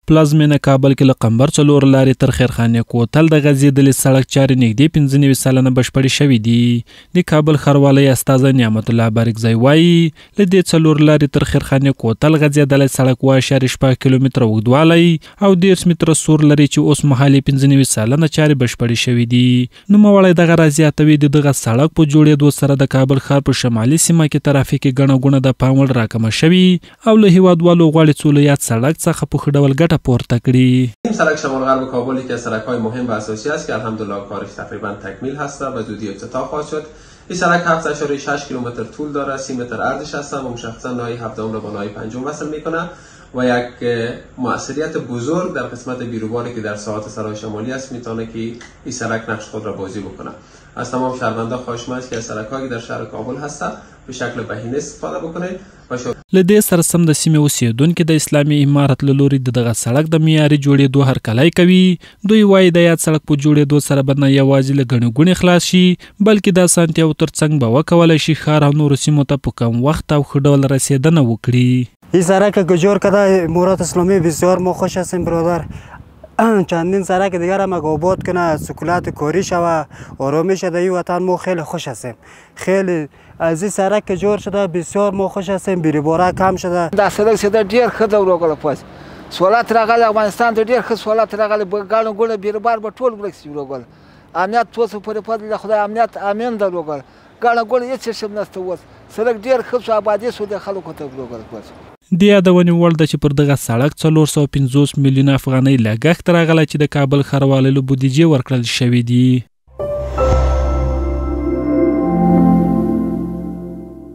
پلازمینه کابل کې له قمبر څلور لارې تر خیرخانې کوتل د غځېدلې سړک چارې نږدې 95 سلنه بشپړې شوې دي. د کابل ښاروالۍ استازی نعمت الله بارکزی وایي له دې څلور لارې تر خیرخانې کوتل غځېدلی سړک 7.6 کیلومتره اوږدوالی او 10 متره سور لري چې اوس مهال 95 سلنه چارې بشپړې شوې دي. نوموړی دغه راز زیاتوي د دغه سړک په جوړېدو سره د کابل ښار په شمالي سیمه کې ترافیکي ګڼه ګوڼه د پام وړ راکمه شوي او له هیوادوالو غواړي څو له یاد سړک څخه په ښه ډول ګټه پورته کړي. این سړک شمال غرب کابل یکی از سړک‌های مهم و اساسی است که الحمدلله کارش تقریبا تکمیل هست و به زودی افتتاح خواهد شد. این سړک 7.6 کیلومتر طول داره، 30 متر عرضش هست و مشخصا ناحیه 7 را با ناحیه 5 وصل میکنه و یک مؤثریت بزرگ در قسمت بیروباری که در ساحات سرای شمالی است میتونه که این سړک نقش خود را بازی بکنه. از تمام شهروندان خواهش می‌کنم که از سړک‌هایی که در شهر کابل هستند به شکل بهینه استفاده بکنید و له دې سره سم د سیمې اوسیدونکي د اسلامي امارت له لوري دغه سړک د معیاري جوړېدو هرکلی کوي. دوی وایي د یاد سړک په جوړېدو سره به نه یوازې له ګڼې ګوڼې خلاص شي بلکې د اسانتیاو ترڅنګ به وکولی شي ښار او نورو سیمو ته په کم وخت او ښه ډول رسیدنه وکړي. این سړک که جور کرده امارت اسلامی بسیار ما خوش هستیم برادر. چندین سړک دیگر هم آباد کنه، سکولات کاری شوه، آرامش در این وطن ما خیلی خوش هستیم. خیلی از این سړک که جور شده بسیار ما خوش هستیم، بیروباره کم شده. دا سړک شده ډیر ښه دی راغلی پس سہولت راغلی افغانستان ته ډیر ښه سہولت راغلی ګڼه ګوڼه بیروبار به ټول ورک شي راغلی امنیت توسو پورې فضل خدای امنیت امین ده راغلی ګڼه ګوڼه هېڅ شی نشته اوس سړک ډیر ښه شو آبادي شو د خلکو ته راغلی پس. د یادونې وړ ده چې پر دغه سړک 450 میلیونه افغانۍ لګښت راغلی چې د کابل ښاروالۍ له بودیجې ورکړل شوي دي.